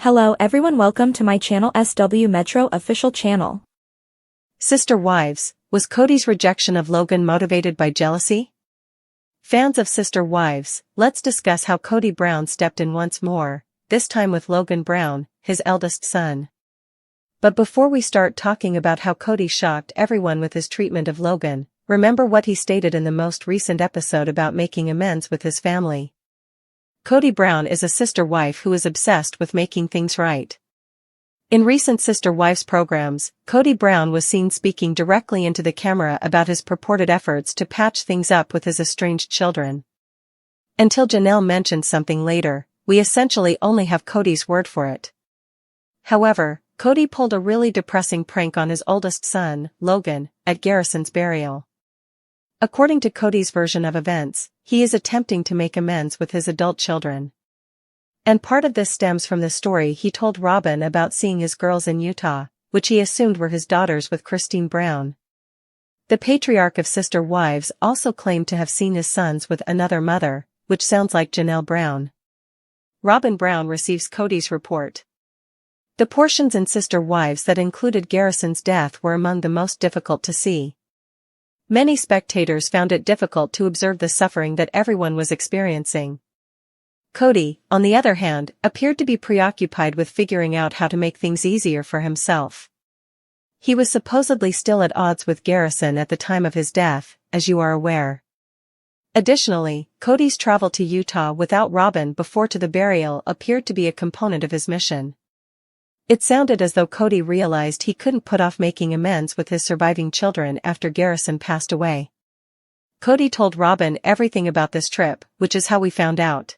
Hello everyone, welcome to my channel SW Metro official channel. Sister Wives, was Kody's rejection of Logan motivated by jealousy? Fans of Sister Wives, let's discuss how Kody Brown stepped in once more, this time with Logan Brown, his eldest son. But before we start talking about how Kody shocked everyone with his treatment of Logan, remember what he stated in the most recent episode about making amends with his family. Kody Brown is a sister wife who is obsessed with making things right. In recent Sister Wives programs, Kody Brown was seen speaking directly into the camera about his purported efforts to patch things up with his estranged children. Until Janelle mentioned something later, we essentially only have Kody's word for it. However, Kody pulled a really depressing prank on his oldest son, Logan, at Garrison's burial. According to Kody's version of events, he is attempting to make amends with his adult children. And part of this stems from the story he told Robyn about seeing his girls in Utah, which he assumed were his daughters with Kody Brown. The patriarch of Sister Wives also claimed to have seen his sons with another mother, which sounds like Janelle Brown. Robyn Brown receives Kody's report. The portions in Sister Wives that included Garrison's death were among the most difficult to see. Many spectators found it difficult to observe the suffering that everyone was experiencing. Kody, on the other hand, appeared to be preoccupied with figuring out how to make things easier for himself. He was supposedly still at odds with Garrison at the time of his death, as you are aware. Additionally, Kody's travel to Utah without Robyn before to the burial appeared to be a component of his mission. It sounded as though Kody realized he couldn't put off making amends with his surviving children after Garrison passed away. Kody told Robyn everything about this trip, which is how we found out.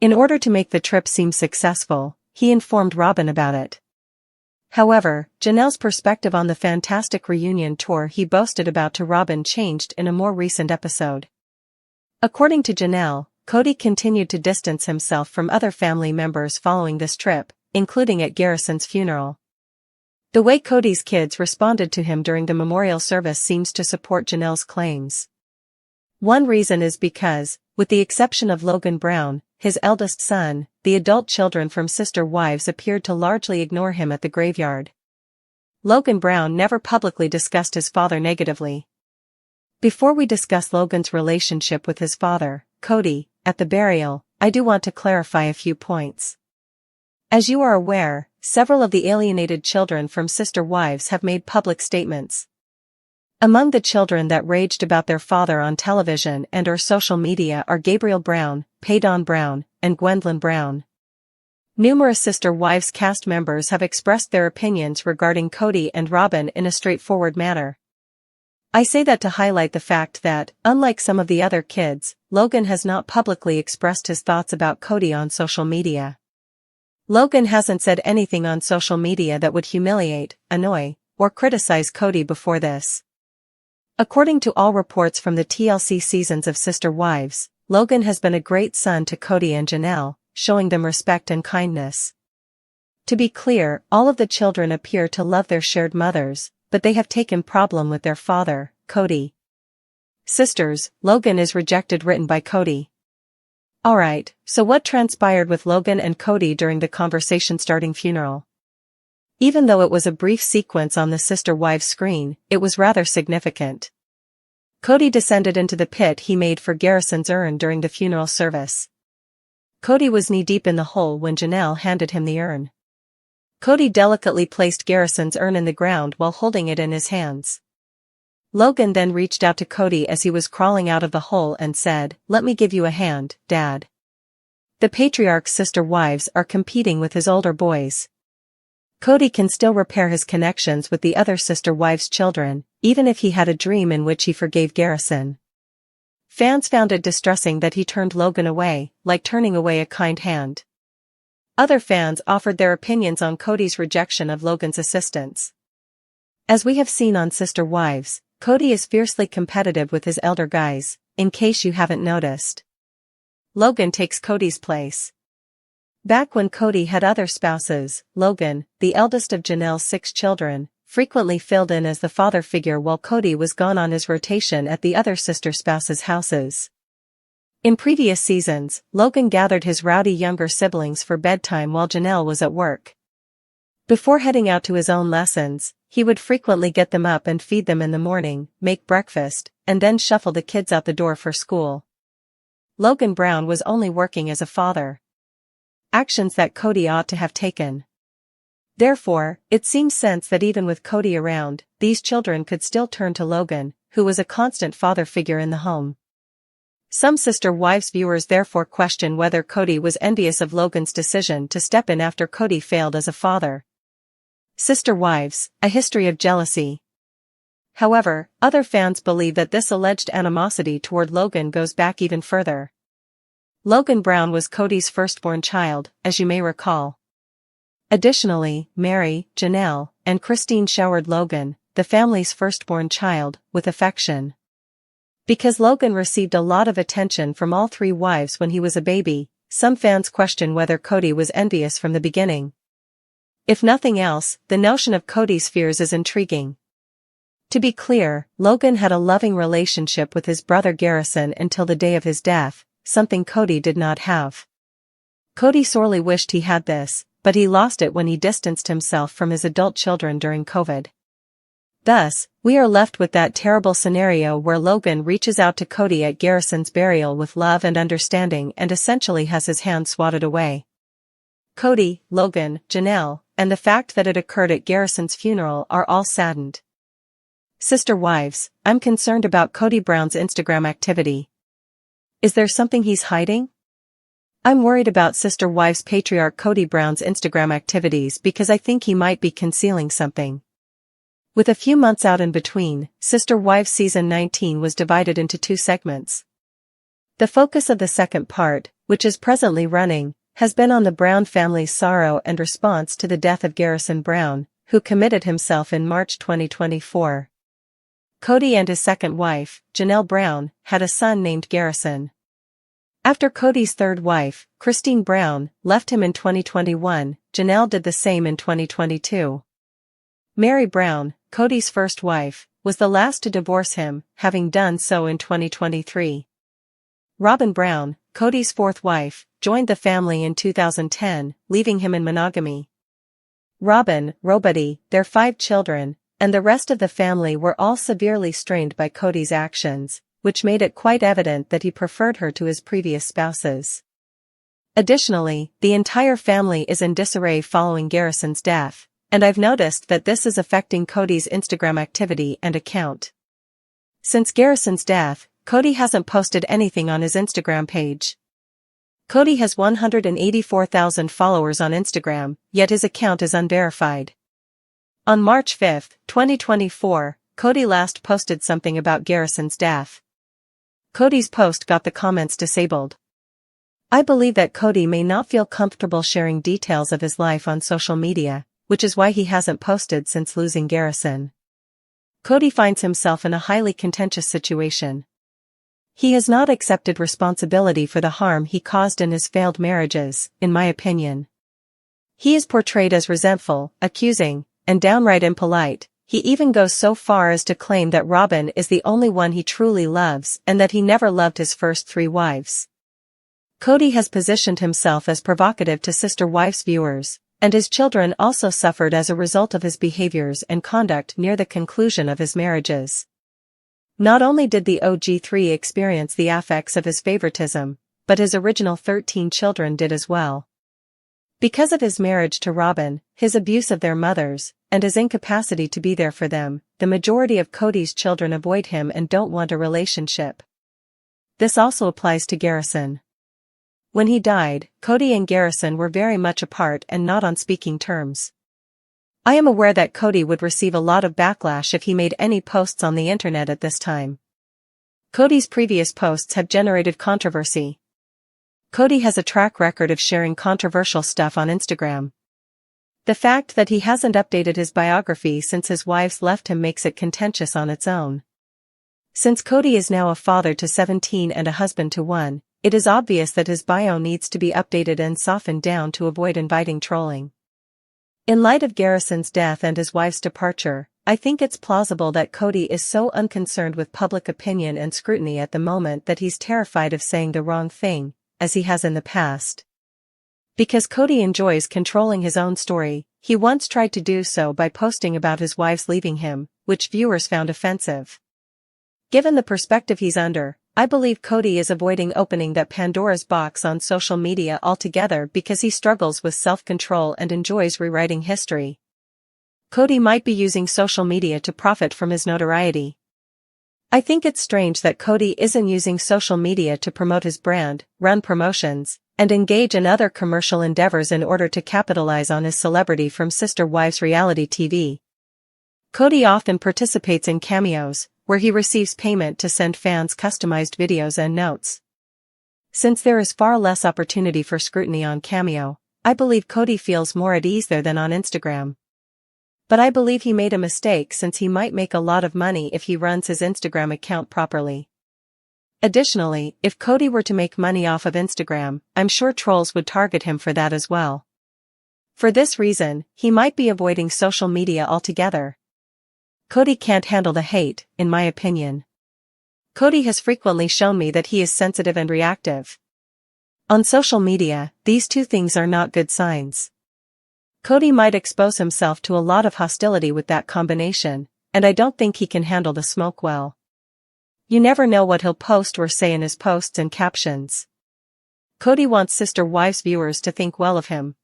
In order to make the trip seem successful, he informed Robyn about it. However, Janelle's perspective on the fantastic reunion tour he boasted about to Robyn changed in a more recent episode. According to Janelle, Kody continued to distance himself from other family members following this trip, including at Garrison's funeral. The way Kody's kids responded to him during the memorial service seems to support Janelle's claims. One reason is because, with the exception of Logan Brown, his eldest son, the adult children from Sister Wives appeared to largely ignore him at the graveyard. Logan Brown never publicly discussed his father negatively. Before we discuss Logan's relationship with his father, Kody, at the burial, I do want to clarify a few points. As you are aware, several of the alienated children from Sister Wives have made public statements. Among the children that raged about their father on television and/or social media are Gabriel Brown, Paydon Brown, and Gwendolyn Brown. Numerous Sister Wives cast members have expressed their opinions regarding Kody and Robyn in a straightforward manner. I say that to highlight the fact that, unlike some of the other kids, Logan has not publicly expressed his thoughts about Kody on social media. Logan hasn't said anything on social media that would humiliate, annoy, or criticize Kody before this. According to all reports from the TLC seasons of Sister Wives, Logan has been a great son to Kody and Janelle, showing them respect and kindness. To be clear, all of the children appear to love their shared mothers, but they have taken problem with their father, Kody. Sisters, Logan is rejected written by Kody. Alright, so what transpired with Logan and Kody during the conversation starting funeral? Even though it was a brief sequence on the Sister Wives screen, it was rather significant. Kody descended into the pit he made for Garrison's urn during the funeral service. Kody was knee-deep in the hole when Janelle handed him the urn. Kody delicately placed Garrison's urn in the ground while holding it in his hands. Logan then reached out to Kody as he was crawling out of the hole and said, "Let me give you a hand, Dad." The patriarch's Sister Wives are competing with his older boys. Kody can still repair his connections with the other Sister Wives' children, even if he had a dream in which he forgave Garrison. Fans found it distressing that he turned Logan away, like turning away a kind hand. Other fans offered their opinions on Kody's rejection of Logan's assistance. As we have seen on Sister Wives, Kody is fiercely competitive with his elder guys, in case you haven't noticed. Logan takes Kody's place. Back when Kody had other spouses, Logan, the eldest of Janelle's 6 children, frequently filled in as the father figure while Kody was gone on his rotation at the other sister spouses' houses. In previous seasons, Logan gathered his rowdy younger siblings for bedtime while Janelle was at work. Before heading out to his own lessons, he would frequently get them up and feed them in the morning, make breakfast, and then shuffle the kids out the door for school. Logan Brown was only working as a father. Actions that Kody ought to have taken. Therefore, it seems sense that even with Kody around, these children could still turn to Logan, who was a constant father figure in the home. Some Sister Wives viewers therefore question whether Kody was envious of Logan's decision to step in after Kody failed as a father. Sister Wives, a history of jealousy. However, other fans believe that this alleged animosity toward Logan goes back even further. Logan Brown was Kody's firstborn child, as you may recall. Additionally, Mary, Janelle, and Christine showered Logan, the family's firstborn child, with affection. Because Logan received a lot of attention from all three wives when he was a baby, some fans question whether Kody was envious from the beginning. If nothing else, the notion of Kody's fears is intriguing. To be clear, Logan had a loving relationship with his brother Garrison until the day of his death, something Kody did not have. Kody sorely wished he had this, but he lost it when he distanced himself from his adult children during COVID. Thus, we are left with that terrible scenario where Logan reaches out to Kody at Garrison's burial with love and understanding and essentially has his hand swatted away. Kody, Logan, Janelle, and the fact that it occurred at Garrison's funeral are all saddened. Sister Wives, I'm concerned about Kody Brown's Instagram activity. Is there something he's hiding? I'm worried about Sister Wives patriarch Kody Brown's Instagram activities because I think he might be concealing something. With a few months out in between, Sister Wives Season 19 was divided into two segments. The focus of the second part, which is presently running, has been on the Brown family's sorrow and response to the death of Garrison Brown, who committed himself in March 2024. Kody and his second wife, Janelle Brown, had a son named Garrison. After Kody's third wife, Christine Brown, left him in 2021, Janelle did the same in 2022. Mary Brown, Kody's first wife, was the last to divorce him, having done so in 2023. Robyn Brown, Kody's fourth wife, joined the family in 2010, leaving him in monogamy. Robyn, Robyn, their 5 children, and the rest of the family were all severely strained by Kody's actions, which made it quite evident that he preferred her to his previous spouses. Additionally, the entire family is in disarray following Garrison's death, and I've noticed that this is affecting Kody's Instagram activity and account. Since Garrison's death, Kody hasn't posted anything on his Instagram page. Kody has 184,000 followers on Instagram, yet his account is unverified. On March 5, 2024, Kody last posted something about Garrison's death. Kody's post got the comments disabled. I believe that Kody may not feel comfortable sharing details of his life on social media, which is why he hasn't posted since losing Garrison. Kody finds himself in a highly contentious situation. He has not accepted responsibility for the harm he caused in his failed marriages, in my opinion. He is portrayed as resentful, accusing, and downright impolite. He even goes so far as to claim that Robyn is the only one he truly loves and that he never loved his first 3 wives. Kody has positioned himself as provocative to Sister Wives viewers, and his children also suffered as a result of his behaviors and conduct near the conclusion of his marriages. Not only did the OG3 experience the effects of his favoritism, but his original 13 children did as well. Because of his marriage to Robyn, his abuse of their mothers, and his incapacity to be there for them, the majority of Kody's children avoid him and don't want a relationship. This also applies to Garrison. When he died, Kody and Garrison were very much apart and not on speaking terms. I am aware that Kody would receive a lot of backlash if he made any posts on the internet at this time. Kody's previous posts have generated controversy. Kody has a track record of sharing controversial stuff on Instagram. The fact that he hasn't updated his biography since his wives left him makes it contentious on its own. Since Kody is now a father to 17 and a husband to 1, it is obvious that his bio needs to be updated and softened down to avoid inviting trolling. In light of Garrison's death and his wife's departure, I think it's plausible that Kody is so unconcerned with public opinion and scrutiny at the moment that he's terrified of saying the wrong thing, as he has in the past. Because Kody enjoys controlling his own story, he once tried to do so by posting about his wife's leaving him, which viewers found offensive. Given the perspective he's under, I believe Kody is avoiding opening that Pandora's box on social media altogether because he struggles with self-control and enjoys rewriting history. Kody might be using social media to profit from his notoriety. I think it's strange that Kody isn't using social media to promote his brand, run promotions, and engage in other commercial endeavors in order to capitalize on his celebrity from Sister Wives reality TV. Kody often participates in cameos, where he receives payment to send fans customized videos and notes. Since there is far less opportunity for scrutiny on Cameo, I believe Kody feels more at ease there than on Instagram. But I believe he made a mistake since he might make a lot of money if he runs his Instagram account properly. Additionally, if Kody were to make money off of Instagram, I'm sure trolls would target him for that as well. For this reason, he might be avoiding social media altogether. Kody can't handle the hate, in my opinion. Kody has frequently shown me that he is sensitive and reactive. On social media, these two things are not good signs. Kody might expose himself to a lot of hostility with that combination, and I don't think he can handle the smoke well. You never know what he'll post or say in his posts and captions. Kody wants Sister Wives viewers to think well of him.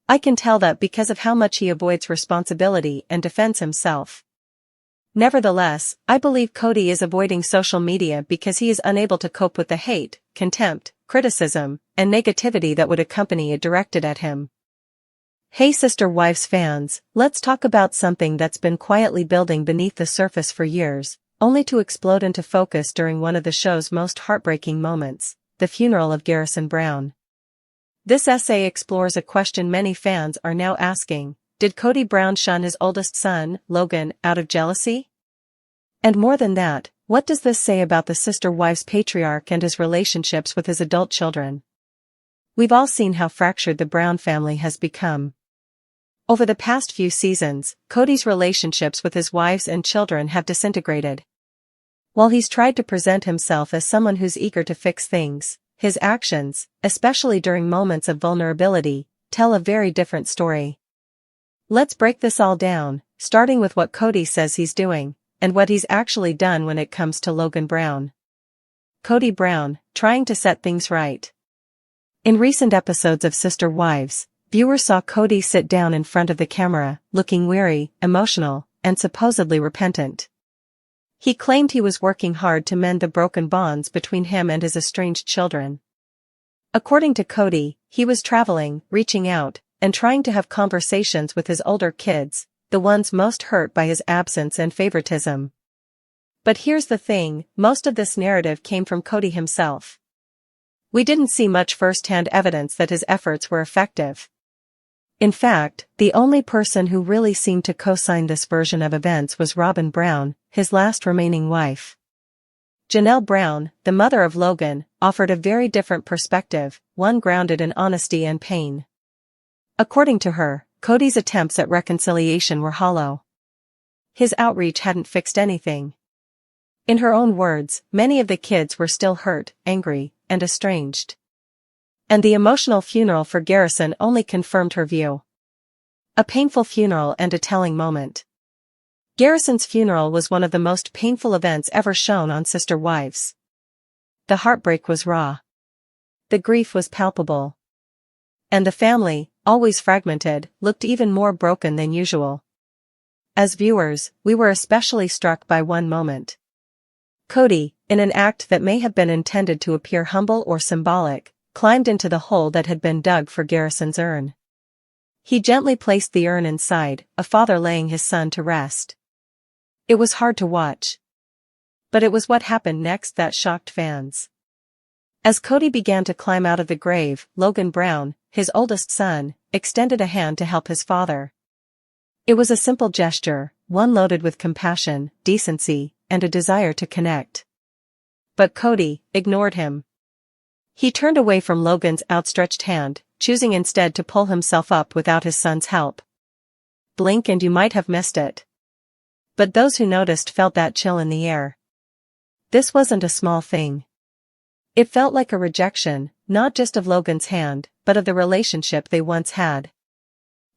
I can tell that because of how much he avoids responsibility and defends himself. Nevertheless, I believe Kody is avoiding social media because he is unable to cope with the hate, contempt, criticism, and negativity that would accompany it directed at him. Hey Sister Wives fans, let's talk about something that's been quietly building beneath the surface for years, only to explode into focus during one of the show's most heartbreaking moments, the funeral of Garrison Brown. This essay explores a question many fans are now asking: did Kody Brown shun his oldest son, Logan, out of jealousy? And more than that, what does this say about the Sister Wives patriarch and his relationships with his adult children? We've all seen how fractured the Brown family has become. Over the past few seasons, Kody's relationships with his wives and children have disintegrated. While he's tried to present himself as someone who's eager to fix things, his actions, especially during moments of vulnerability, tell a very different story. Let's break this all down, starting with what Kody says he's doing, and what he's actually done when it comes to Logan Brown. Kody Brown, trying to set things right. In recent episodes of Sister Wives, viewers saw Kody sit down in front of the camera, looking weary, emotional, and supposedly repentant. He claimed he was working hard to mend the broken bonds between him and his estranged children. According to Kody, he was traveling, reaching out, and trying to have conversations with his older kids, the ones most hurt by his absence and favoritism. But here's the thing, most of this narrative came from Kody himself. We didn't see much first-hand evidence that his efforts were effective. In fact, the only person who really seemed to co-sign this version of events was Robyn Brown, his last remaining wife. Janelle Brown, the mother of Logan, offered a very different perspective, one grounded in honesty and pain. According to her, Kody's attempts at reconciliation were hollow. His outreach hadn't fixed anything. In her own words, many of the kids were still hurt, angry, and estranged. And the emotional funeral for Garrison only confirmed her view. A painful funeral and a telling moment. Garrison's funeral was one of the most painful events ever shown on Sister Wives. The heartbreak was raw. The grief was palpable. And the family, always fragmented, looked even more broken than usual. As viewers, we were especially struck by one moment. Kody, in an act that may have been intended to appear humble or symbolic, climbed into the hole that had been dug for Garrison's urn. He gently placed the urn inside, a father laying his son to rest. It was hard to watch. But it was what happened next that shocked fans. As Kody began to climb out of the grave, Logan Brown, his oldest son, extended a hand to help his father. It was a simple gesture, one loaded with compassion, decency, and a desire to connect. But Kody ignored him. He turned away from Logan's outstretched hand, choosing instead to pull himself up without his son's help. Blink and you might have missed it. But those who noticed felt that chill in the air. This wasn't a small thing. It felt like a rejection, not just of Logan's hand, but of the relationship they once had.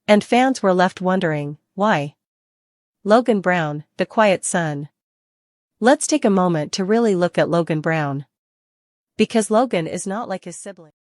And fans were left wondering, why? Logan Brown, the quiet son. Let's take a moment to really look at Logan Brown. Because Logan is not like his sibling.